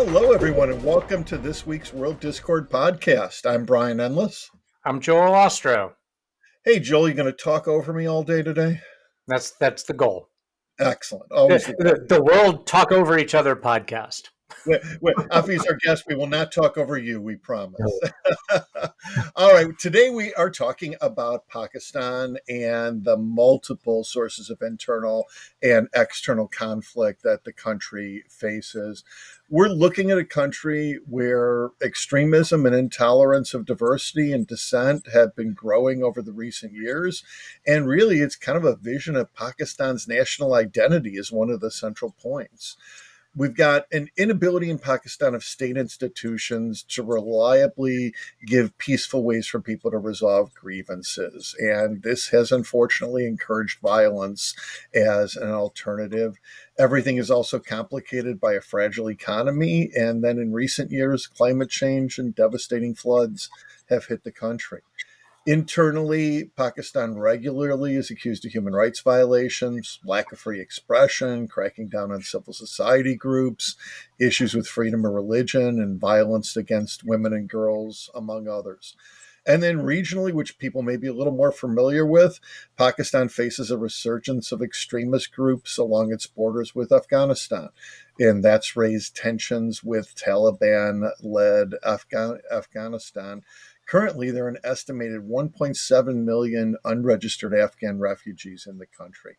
Hello, everyone, and welcome to this week's World Discord podcast. I'm Brian Endless. I'm Joel Ostro. Hey, Joel, you going to talk over me all day today? That's the goal. Excellent. Always The World Talk Over Each Other podcast. Afiya's our guest. We will not talk over you, we promise. All right. Today we are talking about Pakistan and the multiple sources of internal and external conflict that the country faces. We're looking at a country where extremism and intolerance of diversity and dissent have been growing over the recent years. And really, it's kind of a vision of Pakistan's national identity as one of the central points. We've got an inability in Pakistan of state institutions to reliably give peaceful ways for people to resolve grievances. And this has unfortunately encouraged violence as an alternative. Everything is also complicated by a fragile economy. And then in recent years, climate change and devastating floods have hit the country. Internally, Pakistan regularly is accused of human rights violations, lack of free expression, cracking down on civil society groups, issues with freedom of religion, and violence against women and girls, among others. And then regionally, which people may be a little more familiar with, Pakistan faces a resurgence of extremist groups along its borders with Afghanistan. And that's raised tensions with Taliban-led Afghanistan. Currently, there are an estimated 1.7 million unregistered Afghan refugees in the country.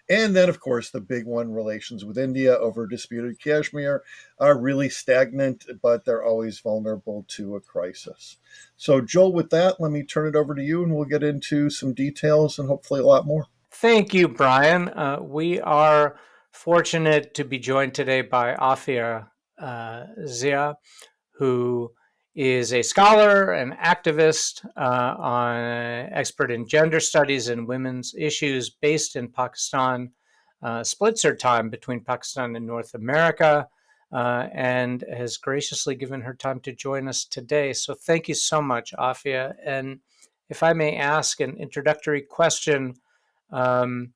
And then, of course, the big one, relations with India over disputed Kashmir, are really stagnant, but they're always vulnerable to a crisis. So, Joel, with that, let me turn it over to you and we'll get into some details and hopefully a lot more. Thank you, Brian. We are fortunate to be joined today by Afiya Zia, who is a scholar, an activist, expert in gender studies and women's issues based in Pakistan, splits her time between Pakistan and North America, and has graciously given her time to join us today. So thank you so much, Afiya. And if I may ask an introductory question, um,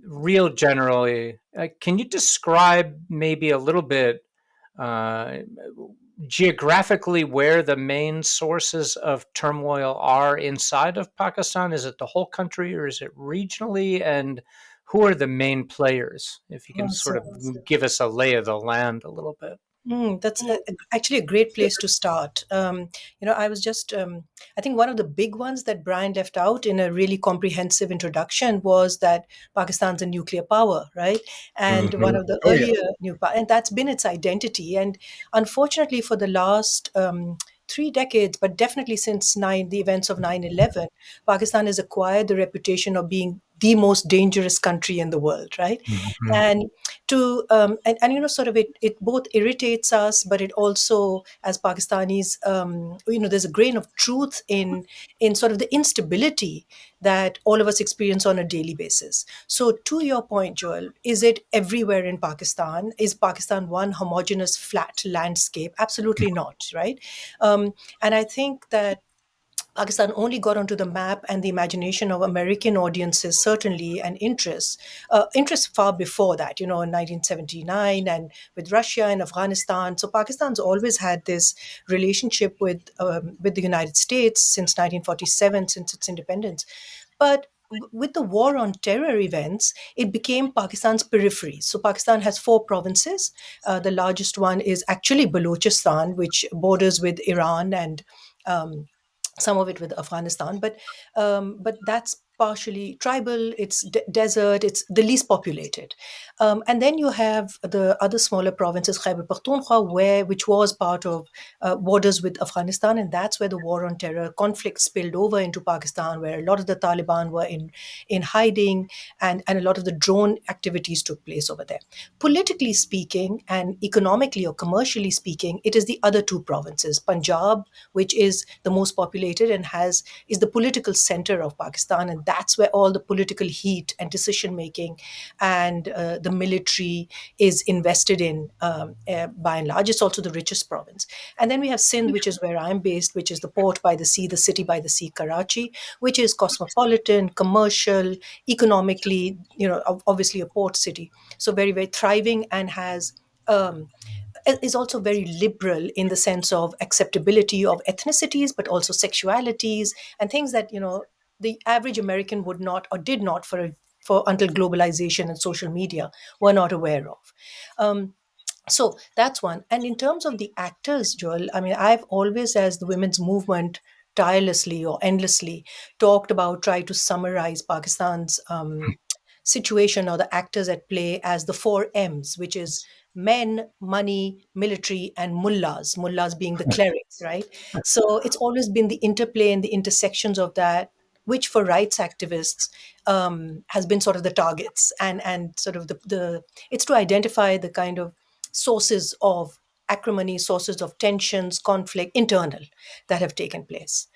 real generally, can you describe maybe a little bit uh, geographically where the main sources of turmoil are inside of Pakistan? Is it the whole country or is it regionally? And who are the main players? If you can sort of give us a lay of the land a little bit. That's actually a great place to start. I was just, I think one of the big ones that Brian left out in a really comprehensive introduction was that Pakistan's a nuclear power, right? And one of the Oh, yeah. earlier and that's been its identity. And unfortunately, for the last 3 decades, but definitely since the events of 9/11, Pakistan has acquired the reputation of being the most dangerous country in the world, right? Mhm. And sort of it both irritates us, but it also, as Pakistanis, there's a grain of truth in sort of the instability that all of us experience on a daily basis. So to your point, Joel, is it everywhere in Pakistan? Is Pakistan one homogeneous flat landscape? Absolutely not, right? And I think that Pakistan only got onto the map and the imagination of American audiences, certainly, and interests far before that, in 1979 and with Russia and Afghanistan. So Pakistan's always had this relationship with the United States since 1947, since its independence. But with the war on terror events, it became Pakistan's periphery. So Pakistan has 4 provinces. The largest one is actually Balochistan, which borders with Iran and some of it with Afghanistan, but that's partially tribal. It's desert. It's the least populated, and then you have the other smaller provinces, Khyber Pakhtunkhwa, which was part of borders with Afghanistan, and that's where the war on terror conflict spilled over into Pakistan, where a lot of the Taliban were in hiding, and a lot of the drone activities took place over there. Politically speaking, and economically or commercially speaking, it is the other 2 provinces, Punjab, which is the most populated and is the political center of Pakistan, and that's where all the political heat and decision making and the military is invested in, by and large. It's also the richest province. And then we have Sindh, which is where I'm based, which is the port by the sea, the city by the sea, Karachi, which is cosmopolitan, commercial, economically, obviously a port city. So very, very thriving and has is also very liberal in the sense of acceptability of ethnicities, but also sexualities and things that, the average American would not or did not for until globalization and social media were not aware of. Um, so that's one. And in terms of the actors, Joel, I mean, I've always, as the women's movement tirelessly or endlessly talked about, try to summarize Pakistan's situation or the actors at play as the four M's, which is men, money, military, and mullahs being the clerics, right? So it's always been the interplay and the intersections of that, which for rights activists has been sort of the targets, and sort of the it's to identify the kind of sources of acrimony, sources of tensions, conflict, internal, that have taken place.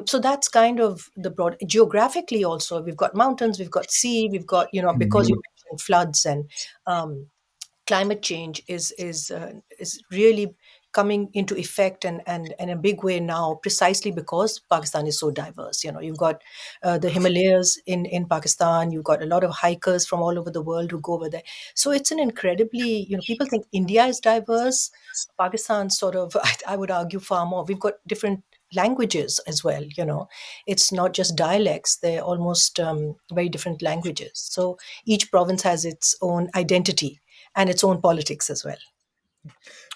So that's kind of the broad. Geographically, also, we've got mountains, we've got sea, we've got, because you Mhm. mentioned floods and um, climate change is really coming into effect, and in a big way now, precisely because Pakistan is so diverse. You've got the Himalayas in Pakistan, you've got a lot of hikers from all over the world who go over there. So it's an incredibly, people think India is diverse. Pakistan sort of, I would argue, far more. We've got different languages as well. It's not just dialects, they're almost very different languages. So each province has its own identity and its own politics as well.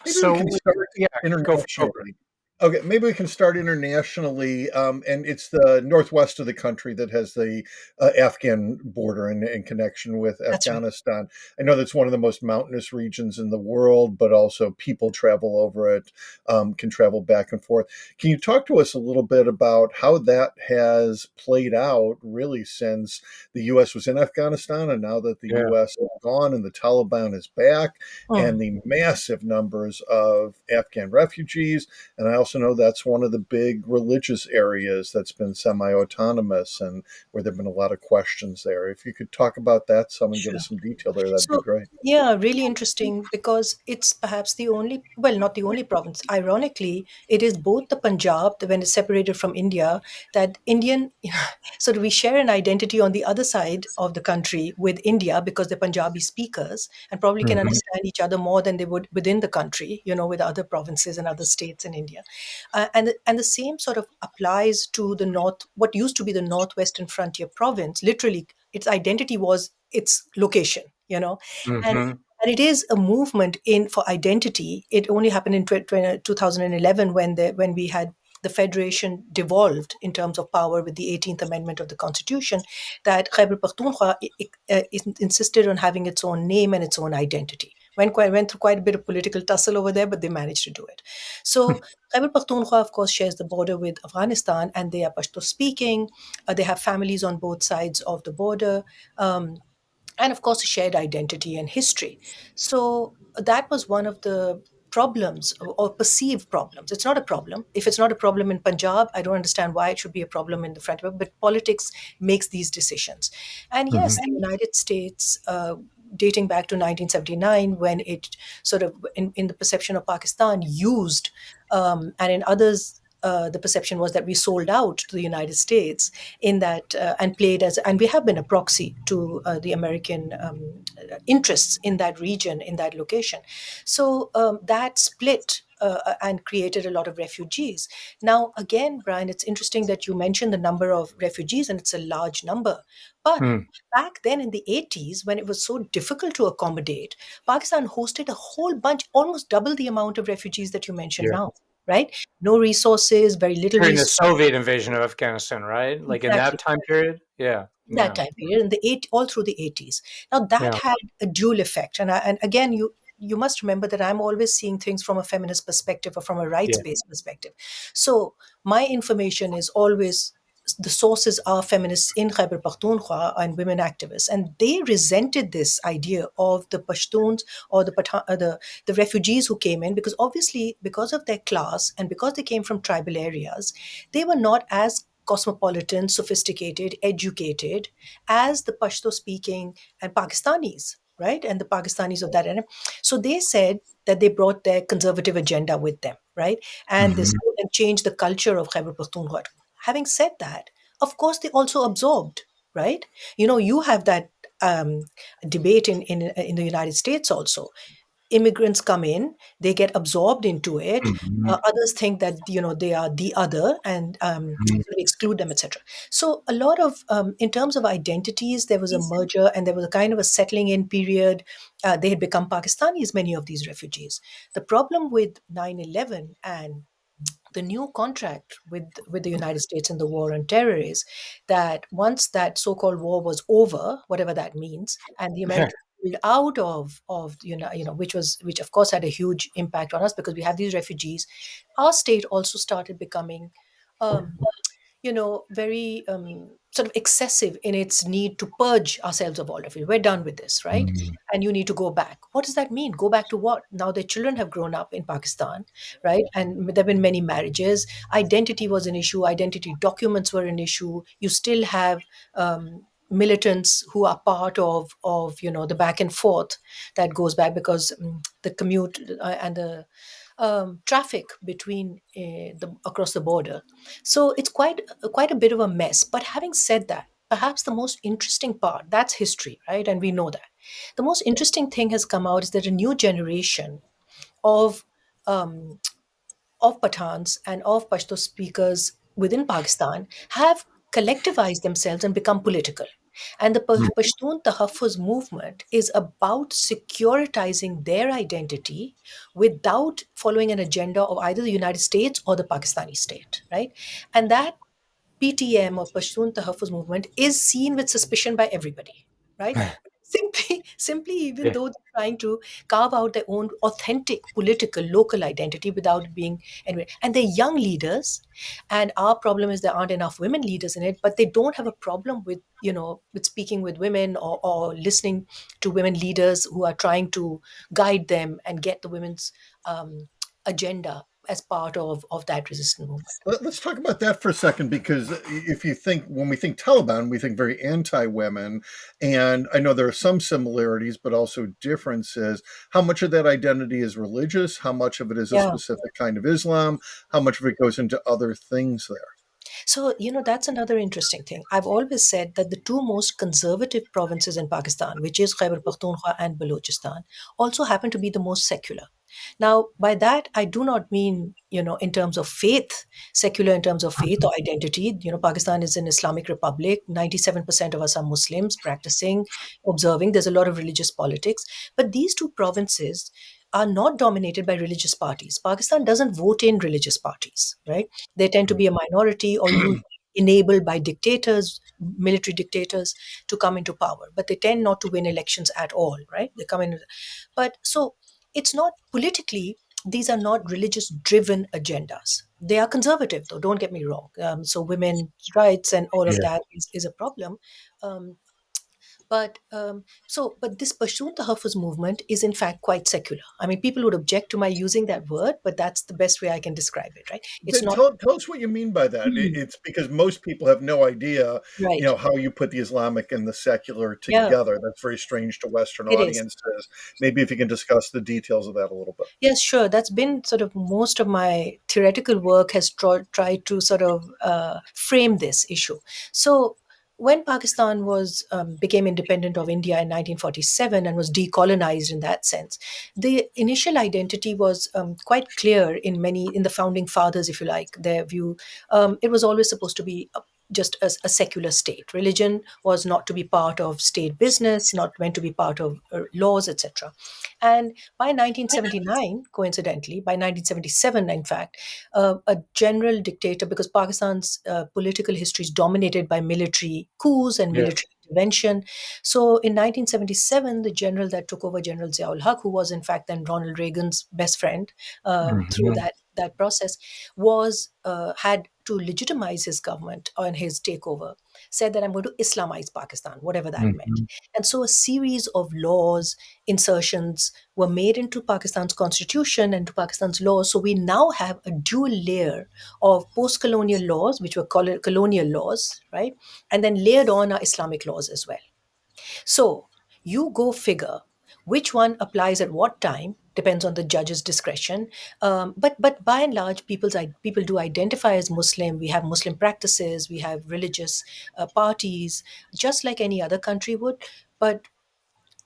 Maybe we can So start yeah, go for it. internationally. Okay, maybe we can start internationally, and it's the northwest of the country that has the Afghan border and connection with That's right. Afghanistan. I know that's one of the most mountainous regions in the world, but also people travel over it, can travel back and forth. Can you talk to us a little bit about how that has played out, really, since the U.S. was in Afghanistan, and now that the Yeah. U.S. is gone and the Taliban is back, Mm, and the massive numbers of Afghan refugees? And I also know that's one of the big religious areas that's been semi autonomous and where there have been a lot of questions there. If you could talk about that some and give sure. us some detail there, that'd be So, great. yeah, really interesting because it's perhaps the only, well, not the only province. Ironically, it is both the Punjab, when it's separated from India, that Indian, so we share an identity on the other side of the country with India because they're Punjabi speakers and probably can Hmm. understand each other more than they would within the country, with other provinces and other states in India. And the same sort of applies to the north, what used to be the Northwestern Frontier Province. Literally, its identity was its location, and Hmm. and it is a movement in for identity. It only happened in 2011 when we had the federation devolved in terms of power with the 18th Amendment of the Constitution, that Khyber Pakhtunkhwa insisted on having its own name and its own identity. Went through quite a bit of political tussle over there, but they managed to do it. So Khyber Pakhtunkhwa, of course, shares the border with Afghanistan, and they are Pashto speaking. They have families on both sides of the border. And of course, a shared identity and history. So that was one of the problems, or perceived problems. It's not a problem. If it's not a problem in Punjab, I don't understand why it should be a problem in the front. But politics makes these decisions. And yes, Hmm. the United States, dating back to 1979, when it sort of, in the perception of Pakistan, used, and in others, the perception was that we sold out to the United States in that, and played as, and we have been a proxy to the American interests in that region, in that location. So that split. And created a lot of refugees. Now, again, Brian, it's interesting that you mentioned the number of refugees, and it's a large number. But Mm. back then in the 80s, when it was so difficult to accommodate, Pakistan hosted a whole bunch, almost double the amount of refugees that you mentioned Yeah. now, right? No resources, very little During the resources. Soviet invasion of Afghanistan, right? Like in that Exactly. time period? Yeah. That Yeah. time period in the all through the 80s. Now that Yeah. had a dual effect, and again, you must remember that I'm always seeing things from a feminist perspective or from a rights Yeah. based perspective. So my information is always, the sources are feminists in Khyber Pakhtunkhwa and women activists, and they resented this idea of the Pashtuns or the refugees who came in, because obviously, because of their class and because they came from tribal areas, they were not as cosmopolitan, sophisticated, educated as the Pashto speaking and Pakistanis, right? And the Pakistanis of that era. So they said that they brought their conservative agenda with them, right? And this Hmm. and changed the culture of Khyber Pakhtunkhwa. Having said that, of course, they also absorbed, right? You have that debate in the United States also. immigrants come in, they get absorbed into it. Mhm. Others think that they are the other, and Mhm. sort of exclude them, etc. So a lot of, in terms of identities, there was a merger, and there was a kind of a settling in period. They had become Pakistanis, many of these refugees. The problem with 9/11 and the new contract with the United States in the war on terror is that once that so-called war was over, whatever that means, and the Americans pulled out of which of course had a huge impact on us because we have these refugees, our state also started becoming um, very sort of excessive in its need to purge ourselves of all of it. We're done with this, right? Mhm. And you need to go back. What does that mean? Go back to what? Now their children have grown up in Pakistan, right? And there have been many marriages. Identity was an issue. Identity documents were an issue. You still have militants who are part of the back and forth that goes back because the commute and the traffic between the across the border. So it's quite a bit of a mess. But having said that, perhaps the most interesting part, that's history, right? And we know that. The most interesting thing has come out is that a new generation of um, of Pathans and of Pashto speakers within Pakistan have collectivized themselves and become political. And the Pashtun Tahaffuz movement is about securitizing their identity without following an agenda of either the United States or the Pakistani state, right? And that PTM or Pashtun Tahaffuz movement is seen with suspicion by everybody, right? Simply, even Yeah. though they're trying to carve out their own authentic political local identity without being anyway, and they're young leaders, and our problem is there aren't enough women leaders in it, but they don't have a problem with with speaking with women or listening to women leaders who are trying to guide them and get the women's agenda as part of that resistance movement. Let's talk about that for a second, because if you think, when we think Taliban, we think very anti-women, and I know there are some similarities but also differences. How much of that identity is religious? How much of it is a Yeah. specific kind of Islam? How much of it goes into other things there? So, that's another interesting thing. I've always said that the two most conservative provinces in Pakistan, which is Khyber Pakhtunkhwa and Balochistan, also happen to be the most secular. Now, by that, I do not mean, in terms of faith, secular in terms of faith or identity. Pakistan is an Islamic republic. 97% of us are Muslims, practicing, observing. There's a lot of religious politics. But these two provinces are not dominated by religious parties. Pakistan doesn't vote in religious parties, right? They tend to be a minority or usually enabled by dictators, military dictators, to come into power. But they tend not to win elections at all, right? They come in. But so it's not politically, these are not religious driven agendas. They are conservative, though, don't get me wrong. So women's rights and all of Yeah. that is a problem. Um, but this Pashtun Tahaffuz movement is in fact quite secular. I mean, people would object to my using that word, but that's the best way I can describe it, right? It's Then not. tell us what you mean by that. Mhm. It's because most people have no idea, Right. how you put the Islamic and the secular Yeah, together. That's very strange to Western it is. audiences. Maybe if you can discuss the details of that a little bit. Yes, sure. That's been sort of most of my theoretical work has tried to sort of frame this issue. So, when Pakistan was became independent of India in 1947 and was decolonized in that sense, the initial identity was quite clear in the founding fathers, if you like, their view. It was always supposed to be just a secular state. Religion was not to be part of state business, not meant to be part of laws, etc. And by 1979, coincidentally, by 1977, in fact, a general dictator, because Pakistan's political history is dominated by military coups and Yeah. military intervention. So in 1977, the general that took over, General Ziaul Haq, who was in fact then Ronald Reagan's best friend through Mhm. that process, was had to legitimize his government on his takeover, said that I'm going to Islamize Pakistan, whatever that meant. Mhm. And so a series of laws, insertions were made into Pakistan's constitution and to Pakistan's laws. So we now have a dual layer of post colonial laws, which were colonial laws, right? And then layered on are Islamic laws as well. So you go figure which one applies at what time depends on the judge's discretion. But by and large, people do identify as Muslim. We have Muslim practices, we have religious parties, just like any other country would. But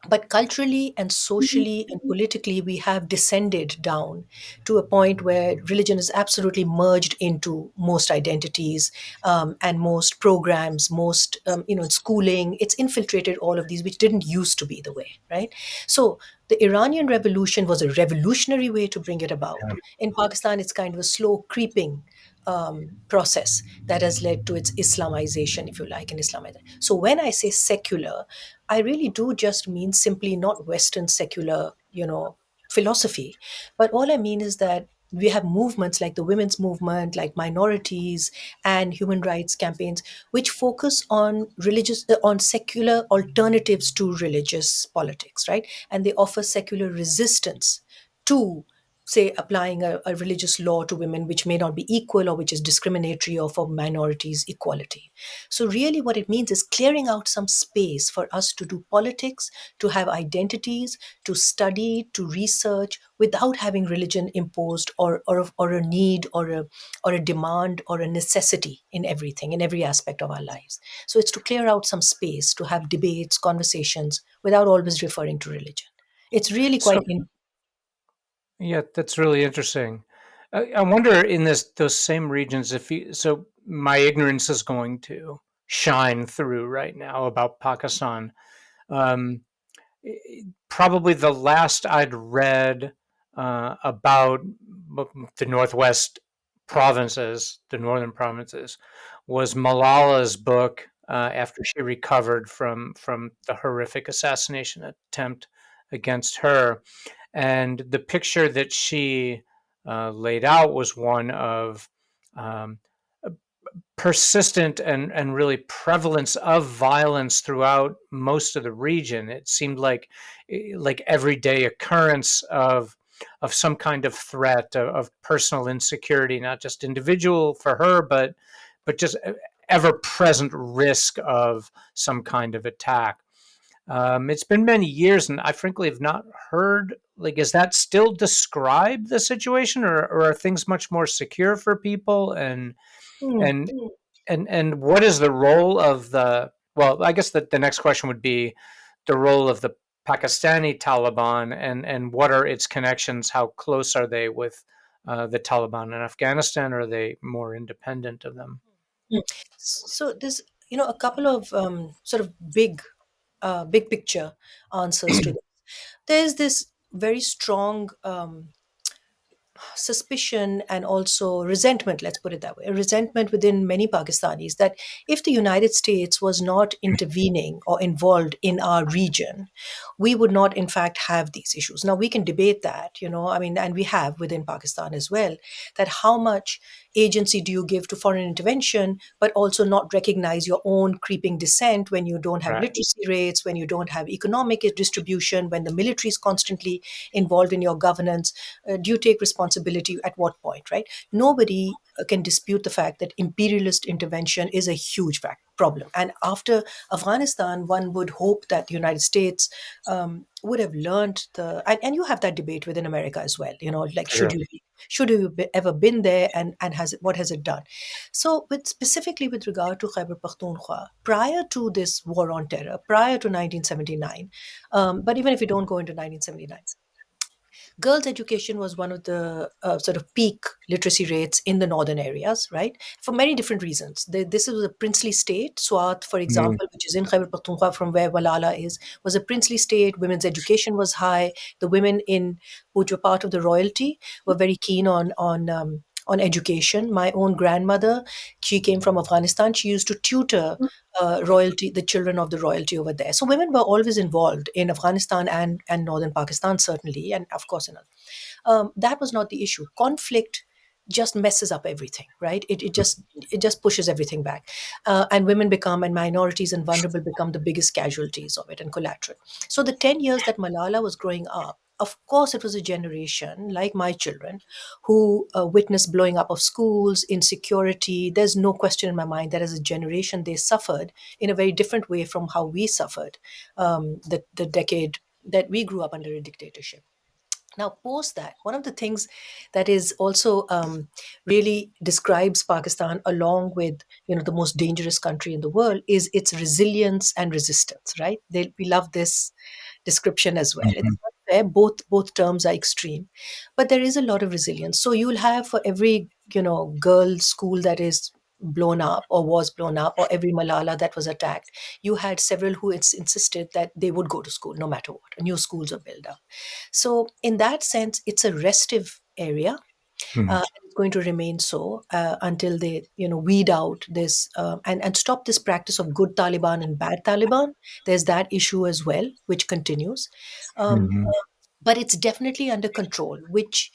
But culturally and socially and politically, we have descended down to a point where religion is absolutely merged into most identities, and most programs, most schooling. It's infiltrated all of these, which didn't used to be the way, right? So the Iranian Revolution was a revolutionary way to bring it about. In Pakistan, it's kind of a slow creeping process that has led to its Islamization, if you like, and Islamization. So when I say secular, I really do just mean simply not Western secular, philosophy. But all I mean is that we have movements like the women's movement, like minorities and human rights campaigns, which focus on on secular alternatives to religious politics, right? And they offer secular resistance to, say, applying a religious law to women which may not be equal or which is discriminatory, or for minorities equality. So really what it means is clearing out some space for us to do politics, to have identities, to study, to research without having religion imposed, or a need, or a demand, or a necessity in everything, in every aspect of our lives. So it's to clear out some space to have debates, conversations without always referring to religion. It's really quite So yeah, that's really interesting. I wonder in this those same regions if you, so my ignorance is going to shine through right now about Pakistan. Um, Probably the last I'd read about the Northwest provinces, the northern provinces, was Malala's book after she recovered from the horrific assassination attempt against her, and the picture that she laid out was one of um, persistent and really prevalence of violence throughout most of the region. It seemed like everyday occurrence of some kind of threat of personal insecurity, not just individual for her, but just ever present risk of some kind of attack. It's been many years, and I frankly have not heard. Like, is that still describe the situation, or are things much more secure for people? Mm. And and what is the role of the? Well, I guess the next question would be the role of the Pakistani Taliban, and what are its connections? How close are they with the Taliban in Afghanistan? Or are they more independent of them? So there's, a couple of sort of big picture answers to this. There's this very strong suspicion and also resentment, let's put it that way, a resentment within many Pakistanis that if the United States was not intervening or involved in our region, we would not, in fact, have these issues. Now, we can debate that, I mean, and we have within Pakistan as well, that how much agency do you give to foreign intervention, but also not recognize your own creeping descent when you don't have Right. literacy rates, when you don't have economic distribution, when the military is constantly involved in your governance? Do you take responsibility at what point, right? Nobody can dispute the fact that imperialist intervention is a huge problem. And after Afghanistan, one would hope that the United States would have learned and you have that debate within America as well. Like, Sure. should you ever been there, and what has it done? So, specifically with regard to Khyber Pakhtunkhwa, prior to this war on terror, prior to 1979, but even if we don't go into 1979, girls' education was one of the sort of peak literacy rates in the northern areas, right? For many different reasons. This was a princely state. Swat, for Mm. example, which is in Khyber Pakhtunkhwa, from where Malala is, was a princely state. Women's education was high. The women which were part of the royalty were very keen on education. My own grandmother, she came from Afghanistan. She used to tutor the children of the royalty over there. So women were always involved in Afghanistan and northern Pakistan, certainly, and of course in that was not the issue. Conflict just messes up everything, right? It just pushes everything back, and women become, and minorities and vulnerable become, the biggest casualties of it and collateral. So the 10 years that Malala was growing up, of course, it was a generation like my children who witnessed blowing up of schools, insecurity. There's no question in my mind that as a generation they suffered in a very different way from how we suffered the decade that we grew up under a dictatorship. Now, post that, one of the things that is also really describes Pakistan along with the most dangerous country in the world is its resilience and resistance. Right? We love this description as well. It's Mhm. not fair. Both terms are extreme, but there is a lot of resilience. So you'll have for every girl school that is blown up or was blown up, or every Malala that was attacked, you had several who insisted that they would go to school no matter what. New schools are built up. So, in that sense, it's a restive area. Mhm. And it's going to remain so until they, weed out this and stop this practice of good Taliban and bad Taliban. There's that issue as well, which continues. Um, Mhm. but it's definitely under control, which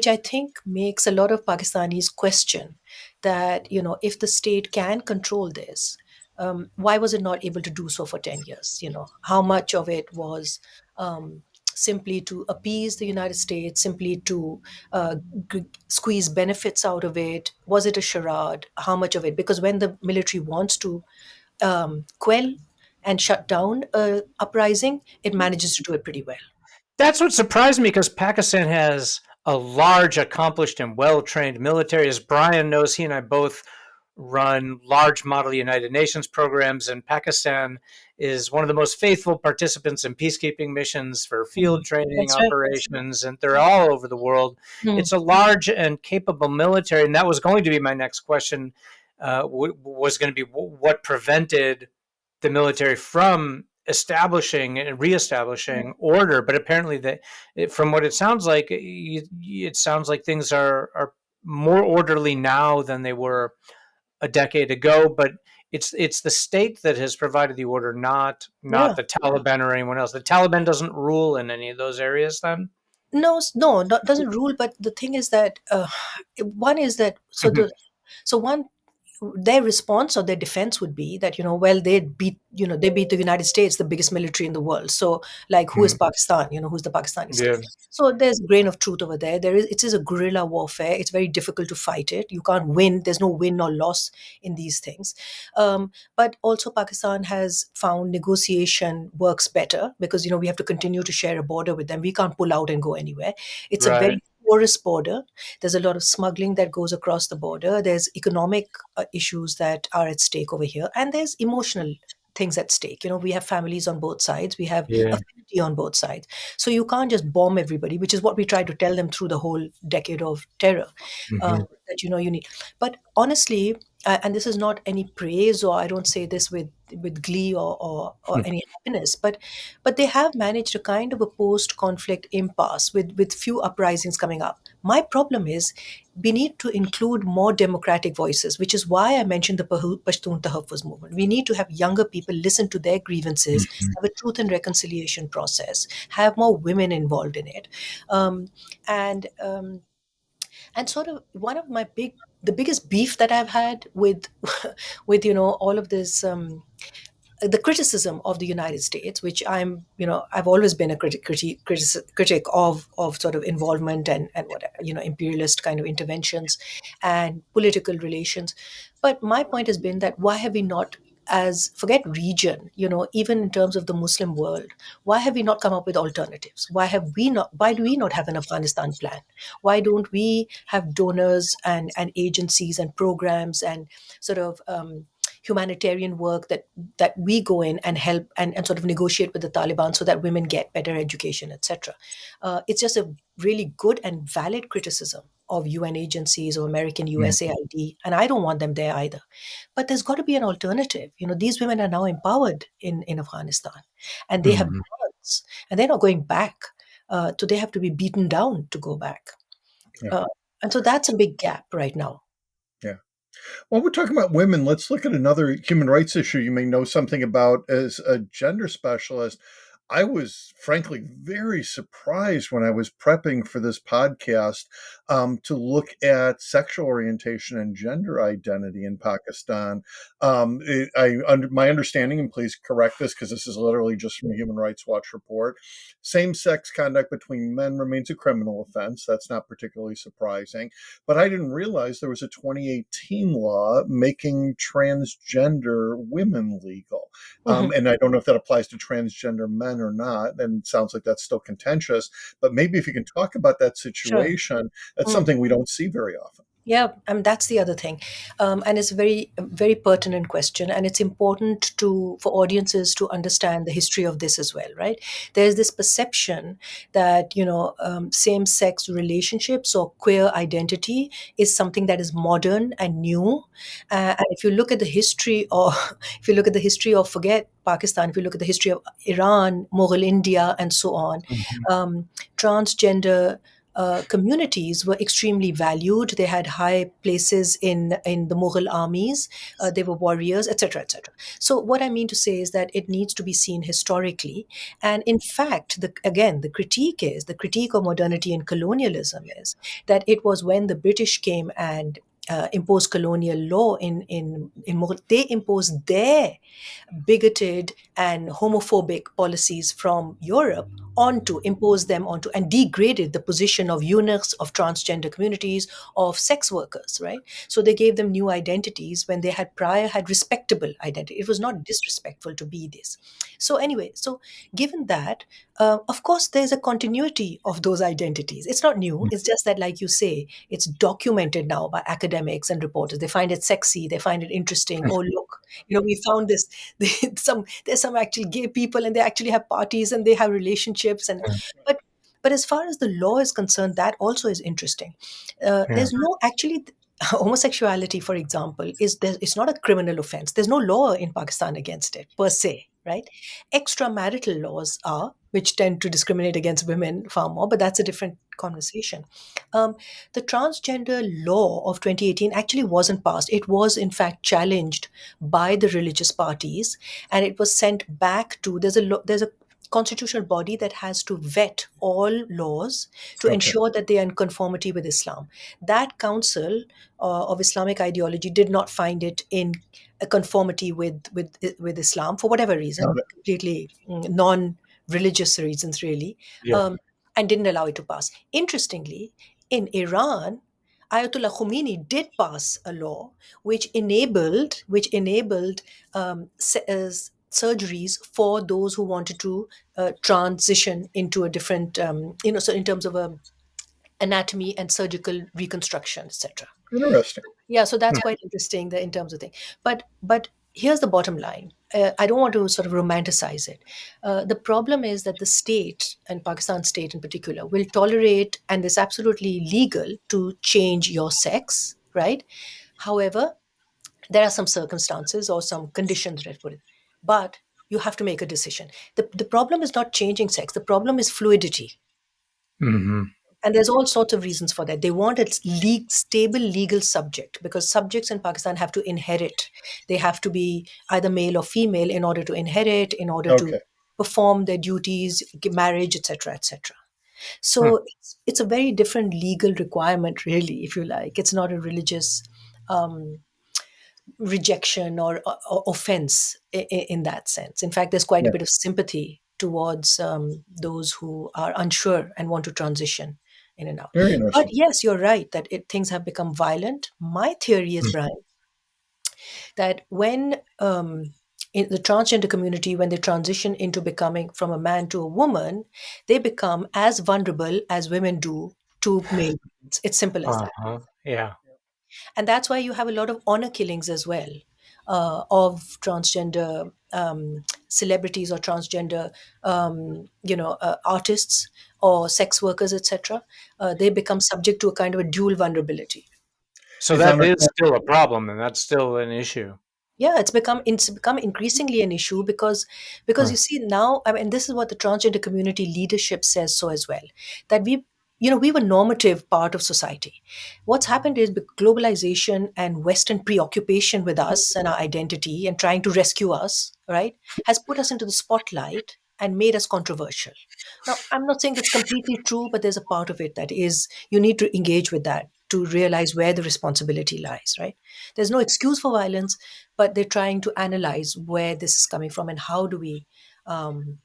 I think makes a lot of Pakistanis question that if the state can control this, why was it not able to do so for 10 years? How much of it was simply to appease the United States, simply to squeeze benefits out of it? Was it a charade? How much of it? Because when the military wants to quell and shut down a uprising, it manages to do it pretty well. That's what surprised me because Pakistan has a large, accomplished, and well trained military. As Brian knows, he and I both run large model United Nations programs, and Pakistan is one of the most faithful participants in peacekeeping missions for field training That's right. That's operations, and they're all over the world. right. It's a large and capable military, and that was going to be my next question. Was going to be what prevented the military from establishing and reestablishing order, but apparently from what it sounds like, it sounds like things are more orderly now than they were a decade ago. But it's the state that has provided the order, not Yeah. the Taliban or anyone else. The Taliban doesn't rule in any of those areas. Then, No, no, doesn't rule. But the thing is that one is that so one their response or their defense would be that well, they beat the United States, the biggest military in the world. So like, who is Pakistan? Who's the Pakistani state? yeah, So there's a grain of truth over there. It is a guerrilla warfare. It's very difficult to fight it. You can't win. There's no win or loss in these things. But also Pakistan has found negotiation works better because we have to continue to share a border with them. We can't pull out and go anywhere. It's a right, very porous border. There's a lot of smuggling that goes across the border. There's economic issues that are at stake over here, and there's emotional things at stake. We have families on both sides. We have yeah, affinity on both sides. So you can't just bomb everybody, which is what we try to tell them through the whole decade of terror. hmm That you need. But honestly, and this is not any praise, or I don't say this with glee or any happiness, but they have managed a kind of a post-conflict impasse with few uprisings coming up. My problem is we need to include more democratic voices, which is why I mentioned the Pashtun Tahaffuz movement. We need to have younger people listen to their grievances, have a truth and reconciliation process, have more women involved in it, um, and sort of one of the biggest beef that I've had with with all of this. The criticism of the United States, which I've always been a critic of sort of involvement and whatever, imperialist kind of interventions and political relations. But my point has been that why have we not, as forget region, even in terms of the Muslim world, why have we not come up with alternatives? Why do we not have an Afghanistan plan? Why don't we have donors and agencies and programs and sort of humanitarian work that we go in and help and sort of negotiate with the Taliban so that women get better education, etc. It's just a really good and valid criticism of UN agencies or American USAID, and I don't want them there either. But there's got to be an alternative. These women are now empowered in Afghanistan, and they have hmm guns, and they're not going back. So they have to be beaten down to go back. Yeah. Uh, and so that's a big gap right now. Yeah. While we're talking about women, let's look at another human rights issue you may know something about as a gender specialist. I was frankly very surprised when I was prepping for this podcast to look at sexual orientation and gender identity in Pakistan. My understanding, and please correct this because this is literally just from a Human Rights Watch report, same-sex conduct between men remains a criminal offense. That's not particularly surprising. But I didn't realize there was a 2018 law making transgender women legal. Mhm. And I don't know if that applies to transgender men or not, and it sounds like that's still contentious. But maybe if you can talk about that Sure. situation, that's Mm. something we don't see very often. Yeah, that's the other thing, and it's a very pertinent question, and it's important to for audiences to understand the history of this as well, right? There's this perception that same-sex relationships or queer identity is something that is modern and new, and if you look at the history, or if you look at the history of forget Pakistan, if you look at the history of Iran, Mughal India, and so on, Mhm. transgender communities were extremely valued. They had high places in the Mughal armies. They were warriors, etc., etc. So what I mean to say is that it needs to be seen historically. And in fact, the critique of modernity and colonialism is that it was when the British came and imposed colonial law in Mughal, they imposed their bigoted and homophobic policies from Europe impose them onto, and degraded the position of eunuchs, of transgender communities, of sex workers, right? So they gave them new identities when they had prior had respectable identity. It was not disrespectful to be this. So anyway, so given that, of course, there's a continuity of those identities. It's not new. It's just that, like you say, it's documented now by academics and reporters. They find it sexy. They find it interesting. Oh, look, we found this. There's some actual gay people, and they actually have parties and they have relationships. And but but as far as the law is concerned, that also is interesting. Yeah. There's no actually. Homosexuality, for example, it's not a criminal offense. There's no law in Pakistan against it per se, right? Extramarital laws are, which tend to discriminate against women far more, but that's a different conversation. Um, the transgender law of 2018 actually wasn't passed. It was, in fact, challenged by the religious parties, and it was sent back to there's a constitutional body that has to vet all laws to Okay. ensure that they are in conformity with Islam. That council of Islamic ideology did not find it in a conformity with Islam for whatever reason, Got it. completely non-religious reasons, really, Yeah. um, and didn't allow it to pass. Interestingly, in Iran, Ayatollah Khomeini did pass a law which enabled surgeries for those who wanted to transition into a different, so in terms of anatomy and surgical reconstruction, etc. Interesting. Yeah, so that's Hmm. quite interesting in terms of thing. But here's the bottom line. I don't want to sort of romanticize it. The problem is that the state, and Pakistan state in particular, will tolerate, and it's absolutely legal to change your sex, right? However, there are some circumstances or some conditions, let's put it. But you have to make a decision. The problem is not changing sex. The problem is fluidity. Hmm. And there's all sorts of reasons for that. They want a stable legal subject, because subjects in Pakistan have to inherit. They have to be either male or female in order to inherit, in order to Okay. perform their duties, marriage, etc., etc. Hmm. So it's a very different legal requirement, really, if you like. It's not a religious um, rejection or offense in that sense. In fact, there's quite a Yeah. bit of sympathy towards those who are unsure and want to transition in and out. Very But interesting. yes, you're right that things have become violent. My theory is, Brian, that when in the transgender community, when they transition into becoming from a man to a woman, they become as vulnerable as women do to male violence. It's simple as that. Uh-huh. Yeah. And that's why you have a lot of honor killings as well, of transgender celebrities or transgender artists or sex workers, etc. They become subject to a kind of a dual vulnerability. So Is that honor is still a problem, and that's still an issue. Yeah, it's become increasingly an issue, because Huh. you see now, I mean, this is what the transgender community leadership says so as well, that we were normative part of society. What's happened is globalization and Western preoccupation with us and our identity and trying to rescue us, right, has put us into the spotlight and made us controversial. Now, I'm not saying that's completely true, but there's a part of it that is, you need to engage with that to realize where the responsibility lies, right? There's no excuse for violence, but they're trying to analyze where this is coming from and how do we, um,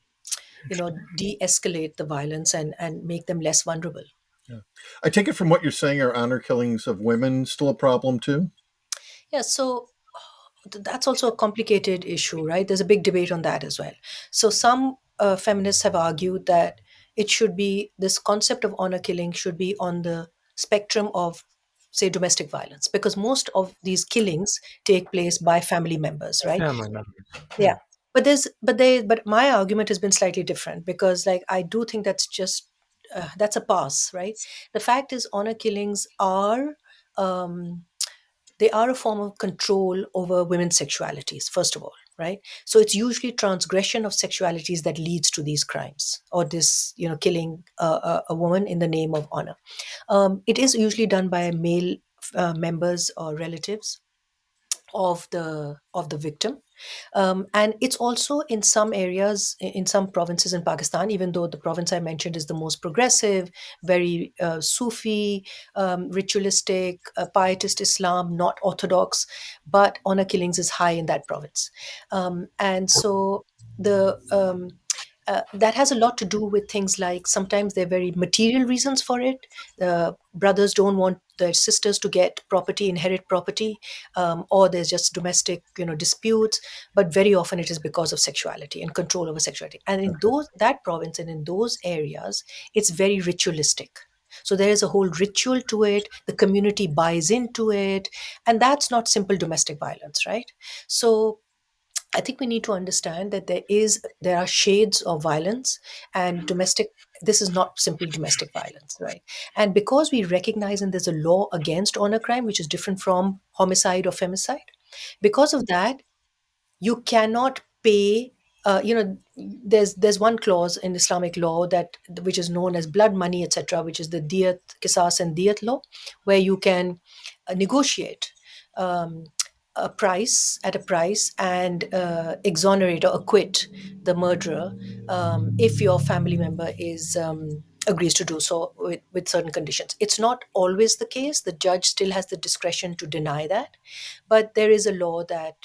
de-escalate the violence and make them less vulnerable. Yeah. I take it from what you're saying, are honor killings of women still a problem too? Yeah, so that's also a complicated issue, right? There's a big debate on that as well. So some feminists have argued that it should be this concept of honor killing should be on the spectrum of, say, domestic violence, because most of these killings take place by family members, right? Family members. Yeah. Yeah. But my argument has been slightly different, because like I do think that's just that's a pass, right? The fact is, honor killings are um, they are a form of control over women's sexualities, first of all, right? So it's usually transgression of sexualities that leads to these crimes, or this, killing a woman in the name of honor. It is usually done by male members or relatives of the victim. And it's also in some areas, in some provinces in Pakistan, even though the province I mentioned is the most progressive, very Sufi, ritualistic, pietist Islam, not orthodox, but honor killings is high in that province. And so the that has a lot to do with things like, sometimes there are very material reasons for it. Brothers don't want their sisters to get property, inherit property, or there's just domestic, disputes. But very often it is because of sexuality and control over sexuality. And in that province and in those areas, it's very ritualistic. So there is a whole ritual to it. The community buys into it, and that's not simple domestic violence, right? So I think we need to understand that there are shades of violence, and domestic. This is not simply domestic violence, right? And because we recognize, and there's a law against honor crime, which is different from homicide or femicide, because of that, you cannot pay. There's one clause in Islamic law, that which is known as blood money, etc., which is the diyat, qisas, and diyat law, where you can negotiate um, a price, and exonerate or acquit the murderer, if your family member is agrees to do so with certain conditions. It's not always the case. The judge still has the discretion to deny that, but there is a law that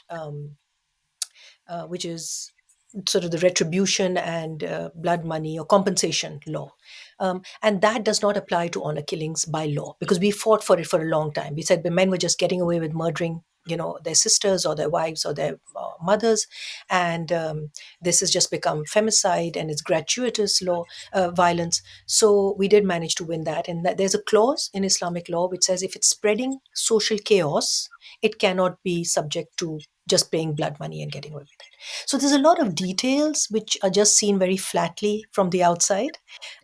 which is sort of the retribution and blood money or compensation law. And that does not apply to honor killings by law, because we fought for it for a long time. We said the men were just getting away with murdering, their sisters or their wives or their mothers, and this has just become femicide, and it's gratuitous law violence. So we did manage to win that, and that there's a clause in Islamic law which says if it's spreading social chaos, it cannot be subject to just paying blood money and getting away with it. So there's a lot of details which are just seen very flatly from the outside.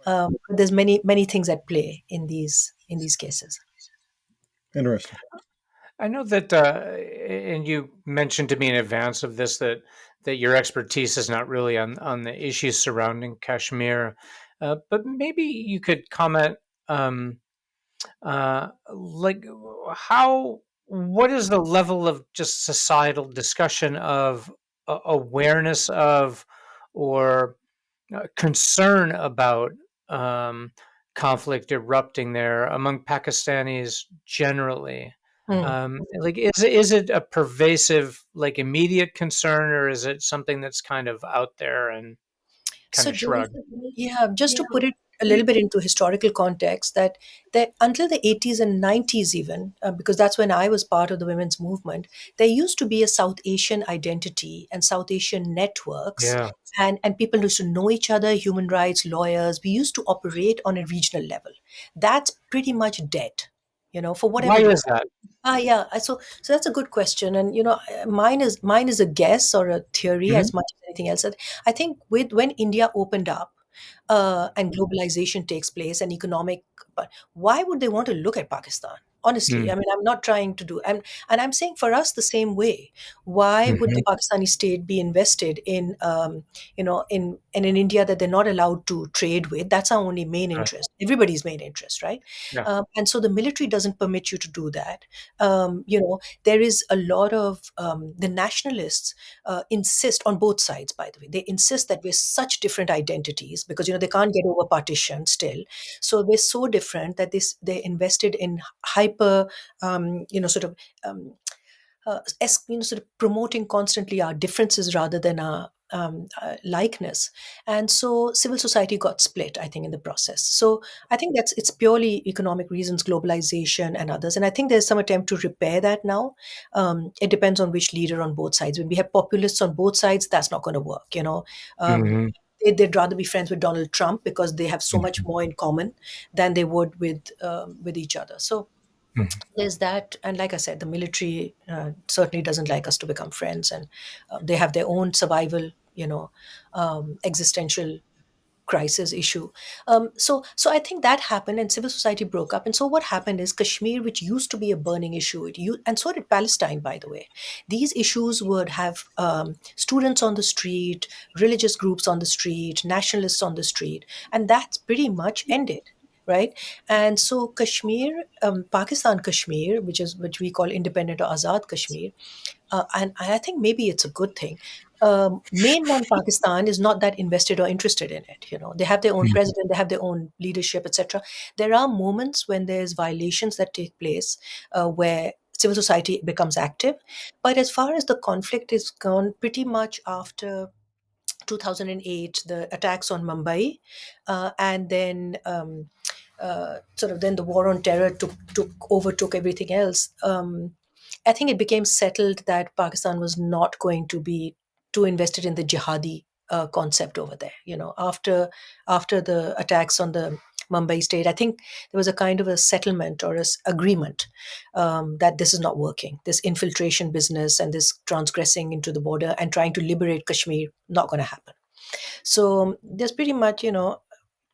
But there's many things at play in these cases. Interesting. I know that, and you mentioned to me in advance of this that your expertise is not really on the issues surrounding Kashmir, but maybe you could comment, like how what is the level of just societal discussion of awareness of, or concern about um, conflict erupting there among Pakistanis generally. Hmm. Like, is it a pervasive, like, immediate concern, or is it something that's kind of out there and kind So, of shrugged? yeah, just to put it a little bit into historical context, that until the 80s and 90s, even because that's when I was part of the women's movement, there used to be a South Asian identity and South Asian networks, Yeah. and people used to know each other, human rights lawyers. We used to operate on a regional level. That's pretty much dead, for Why whatever reason. is that? Yeah. So that's a good question, and mine is a guess or a theory Hmm. as much as anything else. I think with when India opened up, and globalization takes place and economic, but why would they want to look at Pakistan? Honestly, I mean, I'm not trying to do, and I'm saying for us the same way. Why would Mm-hmm. the Pakistani state be invested in, in an India that they're not allowed to trade with? That's our only main Right. interest, everybody's main interest, right? Yeah. And so the military doesn't permit you to do that. There is a lot of the nationalists insist on both sides. By the way, they insist that we're such different identities, because they can't get over partition still. So we're so different that they're invested in hyper, sort of. Sort of promoting constantly our differences rather than our likeness. And so civil society got split, I think, in the process. So I think it's purely economic reasons, globalization and others. And I think there's some attempt to repair that now. It depends on which leader on both sides. When we have populists on both sides, that's not going to work. Hmm. they'd rather be friends with Donald Trump because they have so much more in common than they would with each other. So Mhm. there's that. And like I said, the military certainly doesn't like us to become friends, and they have their own survival, existential crisis issue. So I think that happened, and civil society broke up. And so what happened is Kashmir, which used to be a burning issue, and so did Palestine, by the way. These issues would have students on the street, religious groups on the street, nationalists on the street, and that's pretty much ended. Right. And so Kashmir, Pakistan Kashmir, which we call independent or Azad Kashmir, and I think maybe it's a good thing. Mainland Pakistan is not that invested or interested in it. They have their own president, they have their own leadership, etc. There are moments when there's violations that take place where civil society becomes active, but as far as the conflict is gone, pretty much after 2008, the attacks on Mumbai, and then sort of then the war on terror overtook everything else. I think it became settled that Pakistan was not going to be too invested in the jihadi concept over there. After the attacks on the Mumbai state, I think there was a kind of a settlement or agreement that this is not working. This infiltration business and this transgressing into the border and trying to liberate Kashmir, not going to happen. So there's pretty much,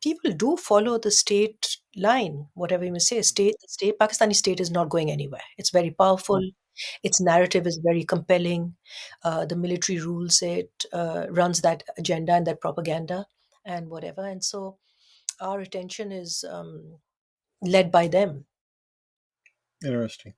people do follow the state line, whatever you may say. The state, Pakistani state is not going anywhere. It's very powerful. Its narrative is very compelling. The military rules it, runs that agenda and that propaganda and whatever. And so our attention is led by them. Interesting.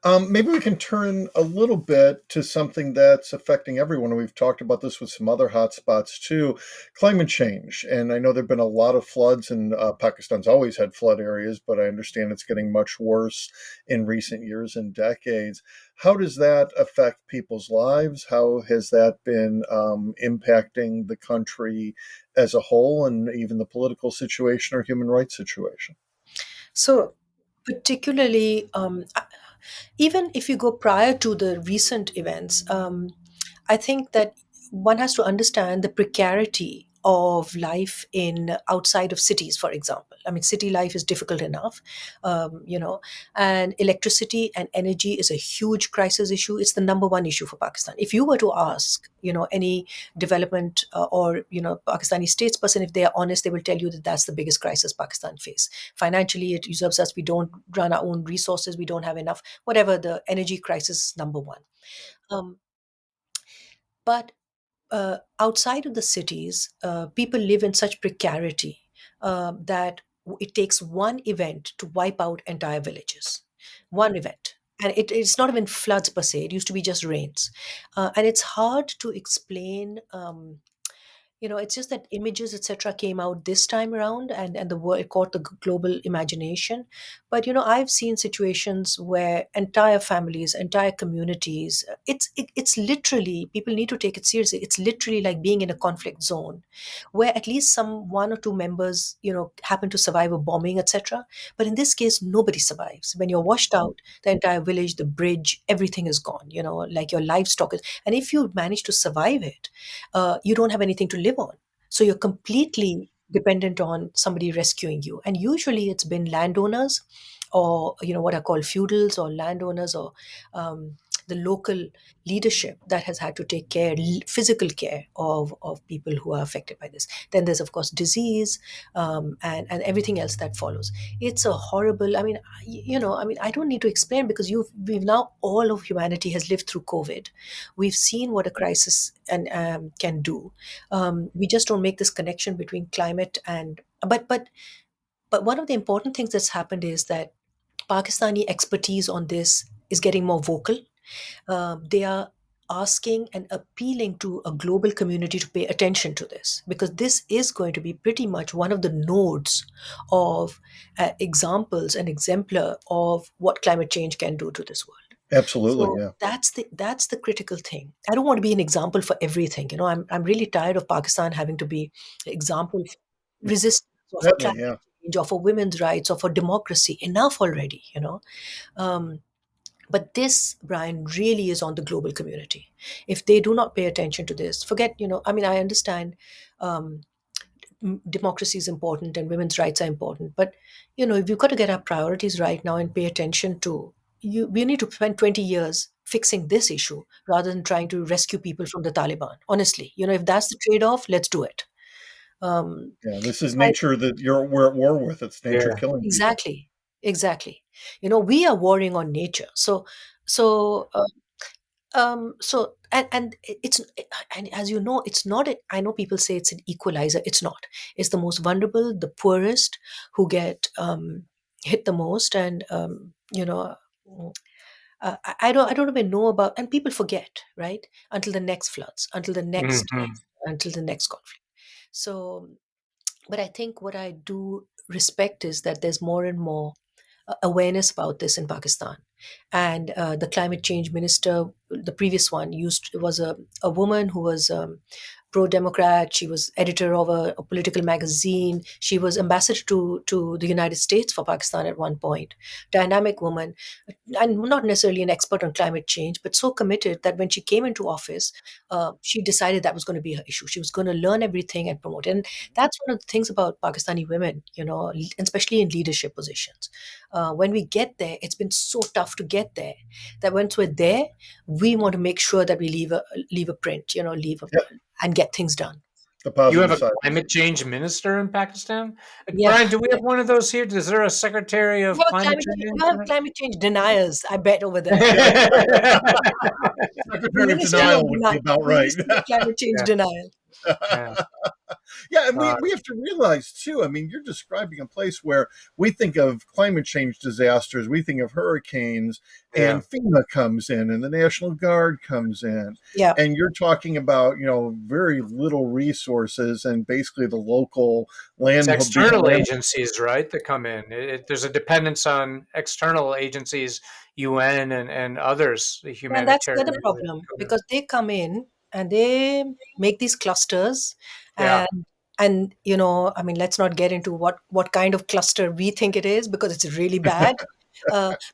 Maybe we can turn a little bit to something that's affecting everyone. We've talked about this with some other hotspots too, climate change. And I know there've been a lot of floods, and Pakistan's always had flood areas, but I understand it's getting much worse in recent years and decades. How does that affect people's lives? How has that been impacting the country as a whole, and even the political situation or human rights situation? So particularly, even if you go prior to the recent events, I think that one has to understand the precarity of life in outside of cities, for example. I mean, city life is difficult enough, and electricity and energy is a huge crisis issue. It's the number one issue for Pakistan. If you were to ask, any development or Pakistani statesperson, if they are honest, they will tell you that that's the biggest crisis Pakistan face. Financially, it usurps us. We don't run our own resources. We don't have enough. Whatever, the energy crisis is number one. Um, but outside of the cities, people live in such precarity that it takes one event to wipe out entire villages. One event. And it's not even floods per se, it used to be just rains. And it's hard to explain. It's just that images, etc., came out this time around, and the world caught the global imagination. But I've seen situations where entire families, entire communities, it's literally, people need to take it seriously. It's literally like being in a conflict zone, where at least some one or two members, happen to survive a bombing, etc. But in this case, nobody survives. When you're washed out, the entire village, the bridge, everything is gone. Like your livestock is, and if you manage to survive it, you don't have anything to live on. So you're completely dependent on somebody rescuing you. And usually it's been landowners, or what are called feudals or landowners, or the local leadership that has had to take physical care of people who are affected by this. Then there's of course disease, and everything else that follows. It's a horrible. I mean, I don't need to explain, because we've now, all of humanity has lived through COVID. We've seen what a crisis can do. We just don't make this connection between climate and, but one of the important things that's happened is that Pakistani expertise on this is getting more vocal. They are asking and appealing to a global community to pay attention to this, because this is going to be pretty much one of the nodes of examples and exemplar of what climate change can do to this world. Absolutely, So yeah. that's the critical thing. I don't want to be an example for everything. I'm really tired of Pakistan having to be an example for resistance, or for Certainly, climate yeah. change, or for women's rights, or for democracy. Enough already. Um, but this, Brian, really is on the global community. If they do not pay attention to this, forget. I mean, I understand. um, democracy is important and women's rights are important. But we've got to get our priorities right now and pay attention to you. We need to spend 20 years fixing this issue rather than trying to rescue people from the Taliban. Honestly, if that's the trade-off, let's do it. Yeah, this is So I, nature that we're at war with. It's nature Yeah. killing people. exactly, exactly. We are warring on nature. So and it's, and as you know, it's not I know people say it's an equalizer. It's not. It's the most vulnerable, the poorest, who get hit the most. And mm, I don't even know about, and people forget, right, until the next floods, Hmm. until the next conflict. So, but I think what I do respect is that there's more and more awareness about this in Pakistan. And the climate change minister, the previous one, was a woman who was pro-democrat. She was editor of a political magazine. She was ambassador to the United States for Pakistan at one point. Dynamic woman, and not necessarily an expert on climate change, but so committed that when she came into office, she decided that was going to be her issue. She was going to learn everything and promote it. And that's one of the things about Pakistani women, especially in leadership positions. When we get there, it's been so tough to get there that once we're there, we want to make sure that we leave a print, Yeah, and get things done. the You have positive a side. climate change minister in Pakistan? Yeah. Brian, do we have one of those here? Is there a secretary We of have, climate change? we have climate change deniers, I bet, over there. Yeah, Yeah. Secretary of Ministry of Denial would be about right. Ministry of Climate Change denial. Yeah. Yeah, and we, Uh, we have to realize too, I mean, you're describing a place where we think of climate change disasters, we think of hurricanes, yeah. and FEMA comes in and the National Guard comes in. Yeah. And you're talking about, very little resources and basically the local It's land being external land. agencies, right, that come in. There's a dependence on external agencies, UN and others, the And that's the humanitarian other agencies problem, come in. because they come in and they make these clusters. Yeah, And I mean, let's not get into what kind of cluster we think it is, because it's really bad.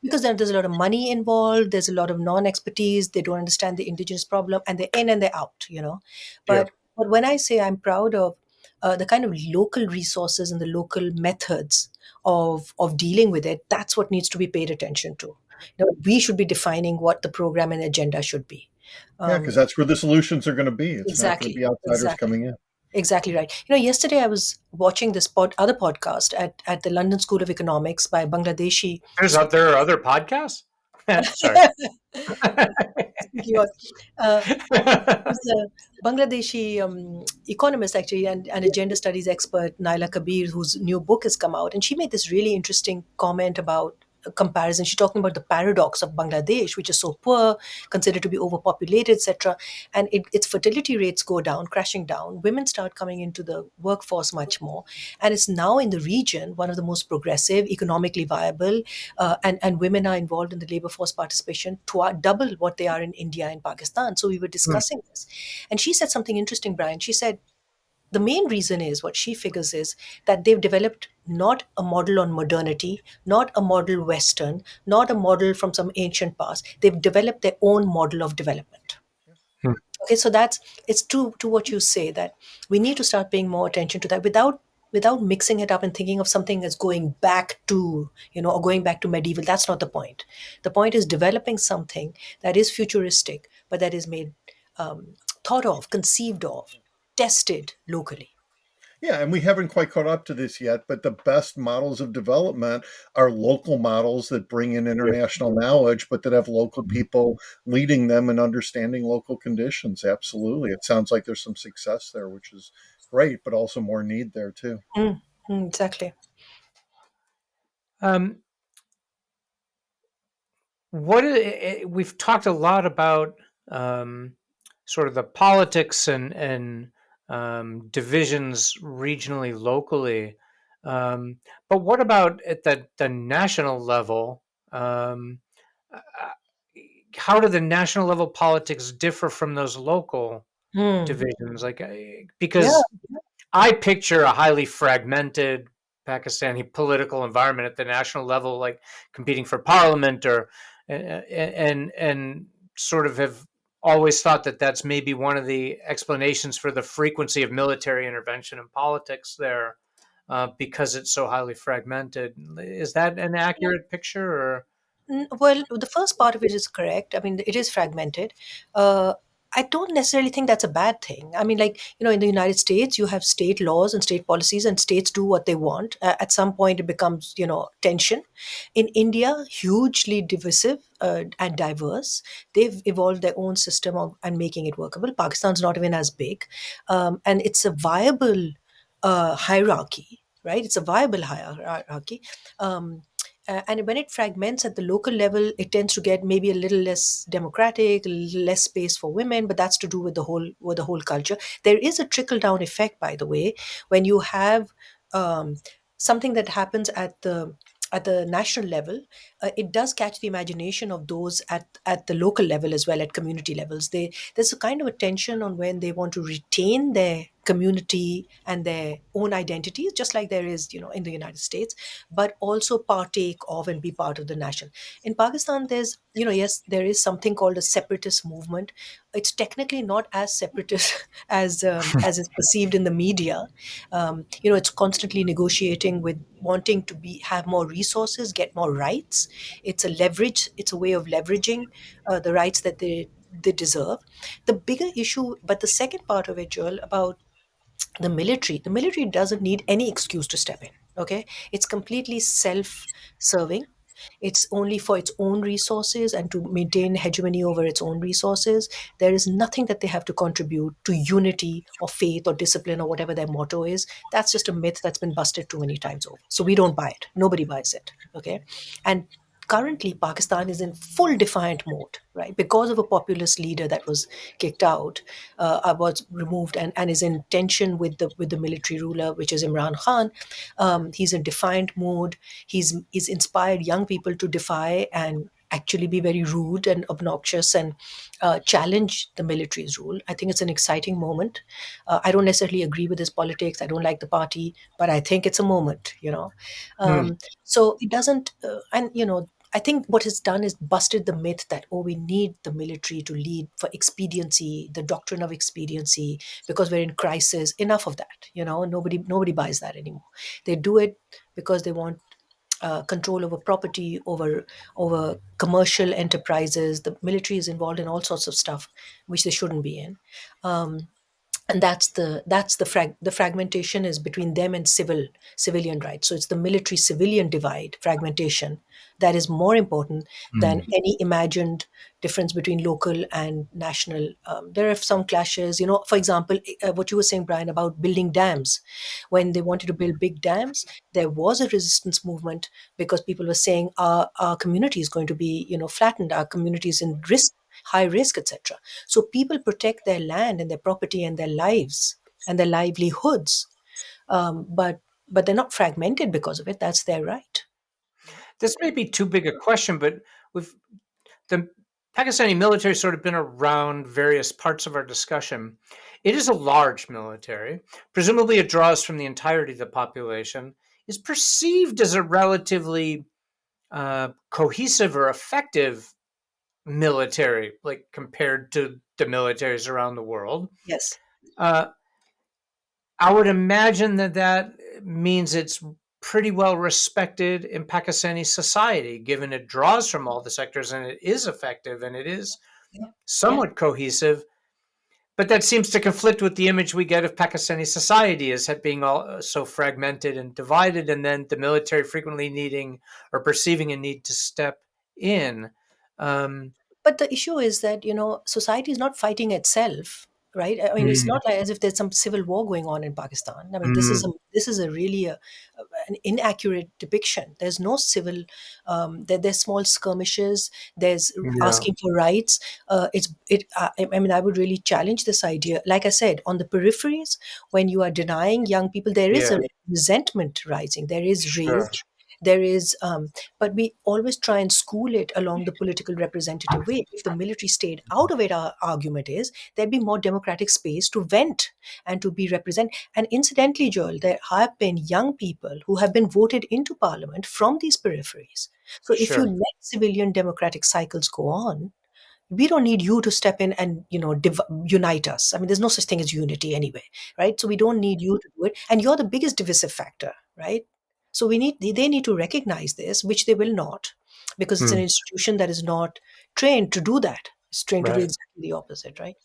Because there's a lot of money involved, there's a lot of non-expertise, they don't understand the indigenous problem, and they're in and they're out. yeah. But when I say I'm proud of the kind of local resources and the local methods of dealing with it, that's what needs to be paid attention to. We should be defining what the program and agenda should be. Yeah, because um, that's where the solutions are going to be. It's not going to exactly, be outsiders exactly. coming in. Exactly right. Yesterday I was watching this other podcast at the London School of Economics by Bangladeshi. There are other podcasts? Sorry. Speaking of, uh, there's a Bangladeshi economist, actually, and a gender studies expert, Naila Kabir, whose new book has come out. And she made this really interesting comment about a comparison. She's talking about the paradox of Bangladesh, which is so poor, considered to be overpopulated, etc. And its fertility rates go down, crashing down. Women start coming into the workforce much more. And it's now in the region one of the most progressive, economically viable, and women are involved in the labor force participation double what they are in India and Pakistan. So we were Hmm. discussing this, and she said something interesting, Brian. She said the main reason is, what she figures is, that they've developed not a model on modernity, not a model Western, not a model from some ancient past. They've developed their own model of development. Hmm. Okay, so it's true to what you say, that we need to start paying more attention to that, without mixing it up and thinking of something as going back to, or going back to medieval. That's not the point. The point is developing something that is futuristic, but that is made, thought of, conceived of, tested locally. Yeah, and we haven't quite caught up to this yet, but the best models of development are local models that bring in Yeah. international knowledge, but that have local people leading them and understanding local conditions. Absolutely. It sounds like there's some success there, which is great, but also more need there too. Exactly. Um, we've talked a lot about um, sort of the politics and divisions regionally, locally. But what about at the national level? Um, uh, how do the national level politics differ from those local Hmm. divisions? Like, Yeah. because I picture a highly fragmented Pakistani political environment at the national level, like competing for parliament, or and sort of have always thought that that's maybe one of the explanations for the frequency of military intervention in politics there, because it's so highly fragmented. Is that an accurate picture? Or Well, the first part of it is correct. I mean, it is fragmented. Uh, I don't necessarily think that's a bad thing. I mean, like, in the United States, you have state laws and state policies, and states do what they want. At some point, it becomes, tension. In India, hugely divisive and diverse. They've evolved their own system of and making it workable. Pakistan's not even as big, and it's a viable hierarchy, right? It's a viable hierarchy. Um, and when it fragments at the local level, it tends to get maybe a little less democratic, a little less space for women, but that's to do with the whole culture. There is a trickle down effect, by the way, when you have um, something that happens at the national level. It does catch the imagination of those at the local level as well, at community levels. There's a kind of a tension on when they want to retain their community and their own identities, just like there is, in the United States, but also partake of and be part of the nation. In Pakistan, there's, yes, there is something called a separatist movement. It's technically not as separatist as is perceived in the media. It's constantly negotiating with wanting to be have more resources, get more rights. It's a leverage. It's a way of leveraging the rights that they deserve. The bigger issue, but the second part of it, Joel, about the military doesn't need any excuse to step in. Okay, it's completely self-serving. It's only for its own resources and to maintain hegemony over its own resources. There is nothing that they have to contribute to unity or faith or discipline or whatever their motto is. That's just a myth that's been busted too many times over, so we don't buy it. Nobody buys it. Okay, and currently Pakistan is in full defiant mode, right? Because of a populist leader that was kicked out, was removed, and is in tension with the military ruler, which is Imran Khan. He's in defiant mode. He's inspired young people to defy and actually be very rude and obnoxious and challenge the military's rule. I think it's an exciting moment. I don't necessarily agree with his politics. I don't like the party, but I think it's a moment. hmm, So it doesn't, and I think what it's done is busted the myth that, oh, we need the military to lead for expediency, the doctrine of expediency, because we're in crisis. Enough of that. Nobody buys that anymore. They do it because they want control over property, over commercial enterprises. The military is involved in all sorts of stuff which they shouldn't be in. Um, and the fragmentation is between them and civilian rights. So it's the military civilian divide, fragmentation, that is more important than hmm, any imagined difference between local and national. There are some clashes, for example, what you were saying, Brian, about building dams. When they wanted to build big dams, there was a resistance movement because people were saying our community is going to be flattened, our community is in risk, high risk, etc. So people protect their land and their property and their lives and their livelihoods, but they're not fragmented because of it. That's their right. this may be too big a question, but with the Pakistani military sort of been around various parts of our discussion. It is a large military. Presumably, it draws from the entirety of the population. Is perceived as a relatively cohesive or effective military, like compared to the militaries around the world. Yes. Uh, I would imagine that that means it's pretty well respected in Pakistani society, given it draws from all the sectors and it is effective and it is Yeah. Yeah. somewhat cohesive. But that seems to conflict with the image we get of Pakistani society as being all so fragmented and divided, and then the military frequently needing or perceiving a need to step in. Um, But the issue is that, society is not fighting itself, right? I mean, it's mm, not like as if there's some civil war going on in Pakistan. I mean, mm, this is a really an inaccurate depiction. There's no civil. There's small skirmishes. There's yeah, asking for rights. It's it. I mean, I would really challenge this idea. Like I said, on the peripheries, when you are denying young people, there is yeah, a resentment rising. There is sure, rage. There is, but we always try and school it along the political representative way. If the military stayed out of it, our argument is there'd be more democratic space to vent and to be represented. And incidentally, Joel, there have been young people who have been voted into parliament from these peripheries. So if you sure. let civilian democratic cycles go on, We don't need you to step in and unite us. I mean, there's no such thing as unity anyway, right? So we don't need you to do it, and you're the biggest divisive factor, right? So they need to recognize this, which they will not, because it's an Mm. institution that is not trained to do that. It's trained to do Right. exactly the opposite, right?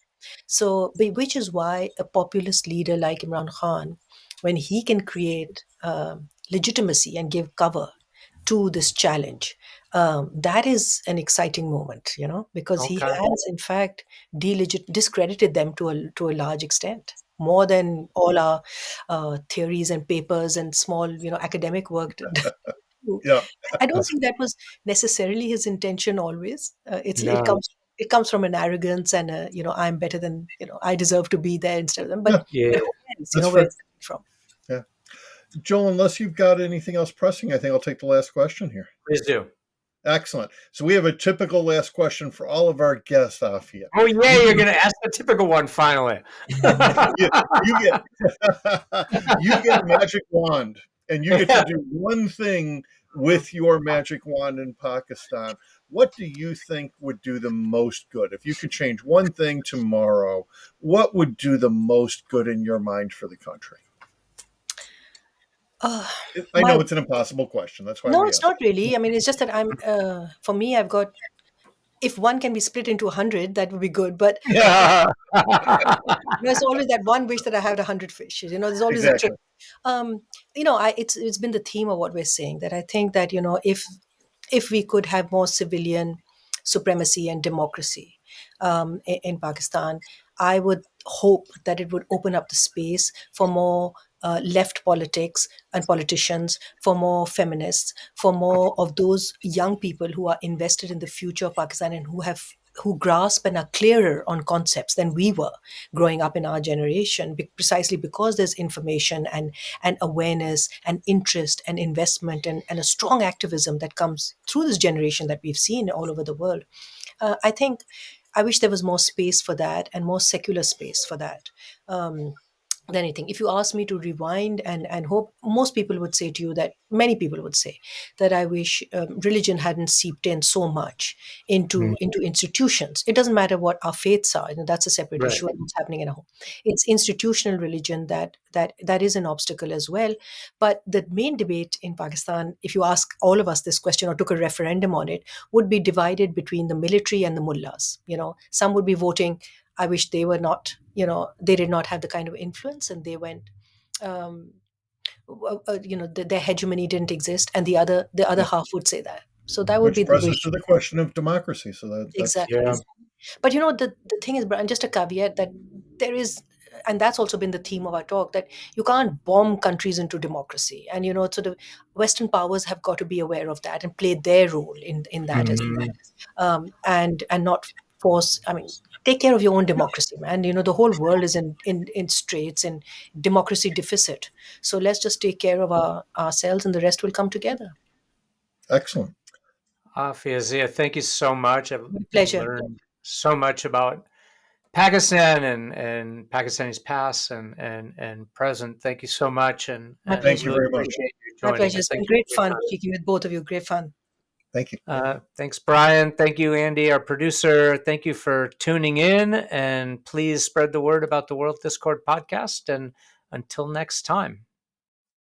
So, which is why a populist leader like Imran Khan, when he can create legitimacy and give cover to this challenge, that is an exciting moment, because he Okay. has, in fact, discredited them to a large extent, more than all our theories and papers and small, academic work. Yeah. I don't think that was necessarily his intention always. No. It comes from an arrogance and I'm better than, I deserve to be there instead of them. But Yeah. Yeah. who else, That's where fair. it's coming from. Yeah. Joel, unless you've got anything else pressing, I think I'll take the last question here. Please do. Excellent. So we have a typical last question for all of our guests, Afia. Oh yeah, You you're get, going to ask the typical one finally. you get you get a magic wand, and you get to Yeah. do one thing with your magic wand in Pakistan. What do you think would do the most good? If you could change one thing tomorrow, what would do the most good in your mind for the country? Uh, I my know it's an impossible question. That's why No, we it's ask. not really. I mean, it's just that for me, I've got, if one can be split into 100, that would be good. But Yeah. there's always that one wish that I had 100 fishes. There's always a trick. Exactly. It's been the theme of what we're saying, that I think that if we could have more civilian supremacy and democracy in Pakistan, I would hope that it would open up the space for more left politics and politicians, for more feminists, for more of those young people who are invested in the future of Pakistan and who grasp and are clearer on concepts than we were growing up in our generation, precisely because there's information and awareness and interest and investment and a strong activism that comes through this generation that we've seen all over the world. I think I wish there was more space for that and more secular space for that. Than anything. If you ask me to rewind and hope, most people would say to you that many people would say that I wish religion hadn't seeped in so much Mm. into institutions. It doesn't matter what our faiths are. That's a separate Right. issue and what's happening in a home. It's institutional religion that is an obstacle as well. But the main debate in Pakistan, if you ask all of us this question or took a referendum on it, would be divided between the military and the mullahs. Some would be voting, I wish they were not, they did not have the kind of influence and they went, um, their hegemony didn't exist. And the other Yeah. half would say that. So that would Which be the presses to wish. the question of democracy. So that's Exactly. Yeah. But the thing is, Brian, just a caveat that there is, and that's also been the theme of our talk, that you can't bomb countries into democracy. And, sort of Western powers have got to be aware of that and play their role in that as Mhm. well. And not force, I mean, take care of your own democracy, man. The whole world is in straits and democracy deficit. So let's just take care of ourselves and the rest will come together. excellent. Afiya Zia, thank you so much. I've My pleasure. learned so much about Pakistan and Pakistani's past and present. Thank you so much, My and Thank you pleasure. really very much. appreciate you My joining pleasure. us. It's been Thank you great for your fun time. speaking with both of you. Great fun. Thank you. Thanks, Brian. Thank you, Andy, our producer. Thank you for tuning in, and please spread the word about the World Discord podcast. And until next time.